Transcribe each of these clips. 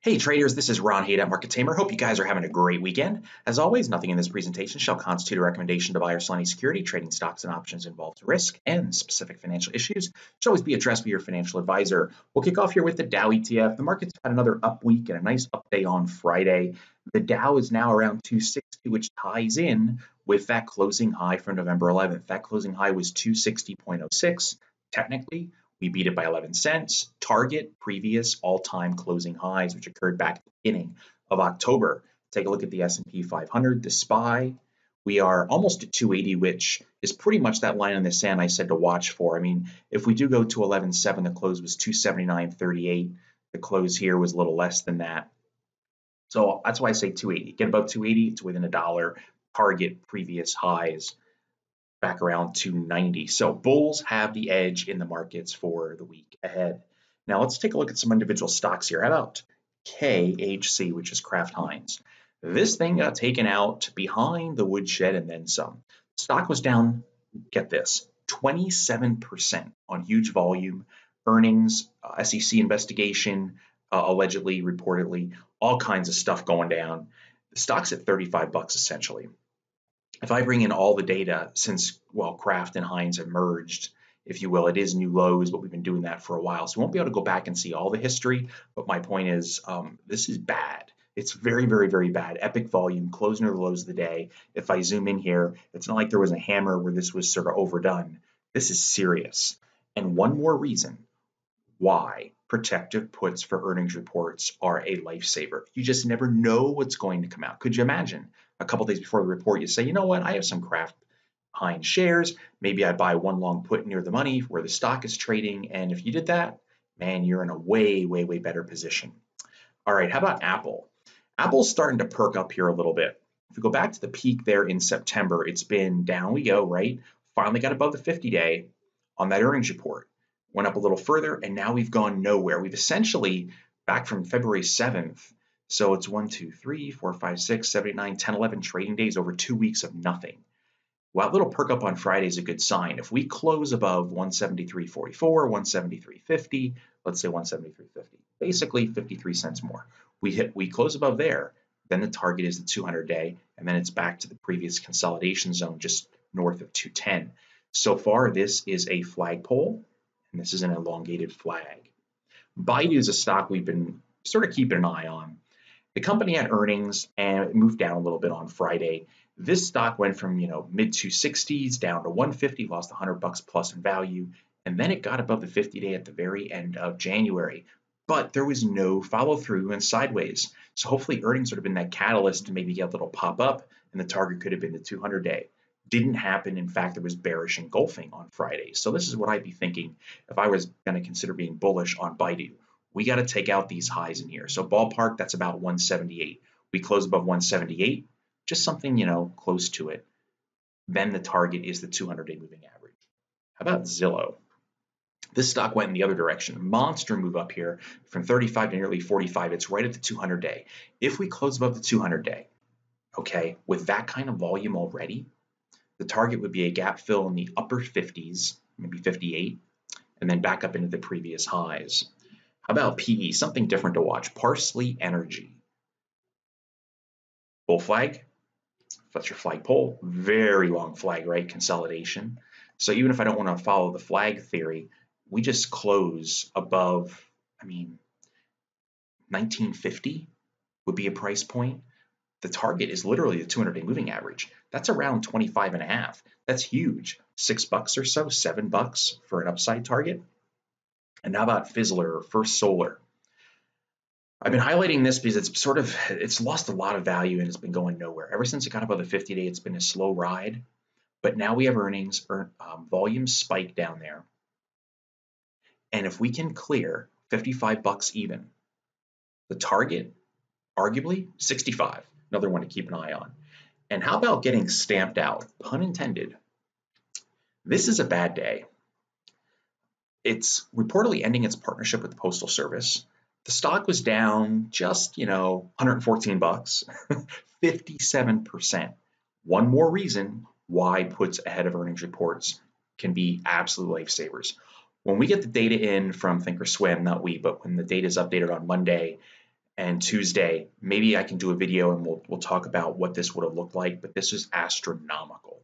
Hey traders, this is Ron Hayden at Market Tamer. Hope you guys are having a great weekend. As always, nothing in this presentation shall constitute a recommendation to buy or sell any security. Trading stocks and options involves risk, and specific financial issues should always be addressed with your financial advisor. We'll kick off here with the Dow ETF. The market's had another up week and a nice up day on Friday. The Dow is now around 260, which ties in with that closing high from November 11th. That closing high was 260.06. Technically, we beat it by 11 cents. Target previous all-time closing highs, which occurred back at the beginning of October. Take a look at the S&P 500, the SPY. We are almost at 280, which is pretty much that line in the sand I said to watch for. I mean, if we do go to 11.7, the close was 279.38. The close here was a little less than that. So that's why I say 280. Get above 280, it's within $1. Target previous highs back around 290. So bulls have the edge in the markets for the week ahead. Now let's take a look at some individual stocks here. How about KHC, which is Kraft Heinz? This thing got taken out behind the woodshed and then some. Stock was down, get this, 27% on huge volume, earnings, SEC investigation, allegedly, reportedly, all kinds of stuff going down. The stock's at 35 bucks essentially. If I bring in all the data since, well, Kraft and Heinz have merged, if you will, it is new lows, but we've been doing that for a while. So we won't be able to go back and see all the history. But my point is, this is bad. It's very, very, very bad. Epic volume, closing near the lows of the day. If I zoom in here, it's not like there was a hammer where this was sort of overdone. This is serious. And one more reason why protective puts for earnings reports are a lifesaver. You just never know what's going to come out. Could you imagine a couple days before the report, you say, you know what, I have some Kraft Heinz shares. Maybe I buy one long put near the money where the stock is trading. And if you did that, man, you're in a way, way, way better position. All right, how about Apple? Apple's starting to perk up here a little bit. If we go back to the peak there in September, it's been down we go, right? Finally got above the 50-day on that earnings report. Went up a little further, and now we've gone nowhere. We've essentially, back from February 7th, so it's 1, 2, 3, 4, 5, 6, 7, 8, 9, 10, 11 trading days over 2 weeks of nothing. Well, that little perk up on Friday is a good sign. If we close above 173.44, 173.50, let's say 173.50, basically 53 cents more. We close above there, then the target is the 200-day, and then it's back to the previous consolidation zone just north of 210. So far, this is a flagpole, and this is an elongated flag. BIDU is a stock we've been sort of keeping an eye on. The company had earnings and it moved down a little bit on Friday. This stock went from, mid 260s down to 150, lost 100 bucks plus in value, and then it got above the 50-day at the very end of January. But there was no follow through and sideways. So hopefully earnings would have been that catalyst to maybe get a little pop up, and the target could have been the 200-day. Didn't happen. In fact, there was bearish engulfing on Friday. So this is what I'd be thinking if I was going to consider being bullish on BIDU. We got to take out these highs in here. So ballpark, that's about 178. We close above 178, just something, close to it. Then the target is the 200-day moving average. How about Zillow? This stock went in the other direction. Monster move up here from 35 to nearly 45. It's right at the 200-day. If we close above the 200-day, okay, with that kind of volume already, the target would be a gap fill in the upper 50s, maybe 58, and then back up into the previous highs. How about PE? Something different to watch. Parsley Energy. Bull flag. That's your flagpole. Very long flag, right? Consolidation. So even if I don't want to follow the flag theory, we just close above, 1950 would be a price point. The target is literally the 200-day moving average. That's around 25.5. That's huge. $6 or so, $7 for an upside target. And how about Fizzler or First Solar? I've been highlighting this because it's lost a lot of value and it's been going nowhere. Ever since it got above the 50-day, it's been a slow ride. But now we have earnings, volume spike down there. And if we can clear 55 bucks even, the target, arguably 65. Another one to keep an eye on. And how about getting stamped out? Pun intended. This is a bad day. It's reportedly ending its partnership with the Postal Service. The stock was down just, 114 bucks, 57%. One more reason why puts ahead of earnings reports can be absolute lifesavers. When we get the data in from Thinkorswim, not we, but when the data is updated on Monday, And Tuesday, maybe I can do a video and we'll talk about what this would have looked like, but this is astronomical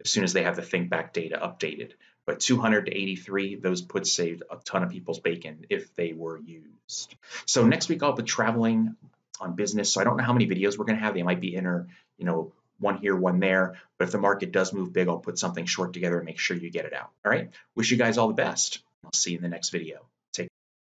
as soon as they have the think back data updated. But 200 to 83, those puts saved a ton of people's bacon if they were used. So next week I'll be traveling on business. So I don't know how many videos we're going to have. They might be one here, one there. But if the market does move big, I'll put something short together and make sure you get it out. All right. Wish you guys all the best. I'll see you in the next video.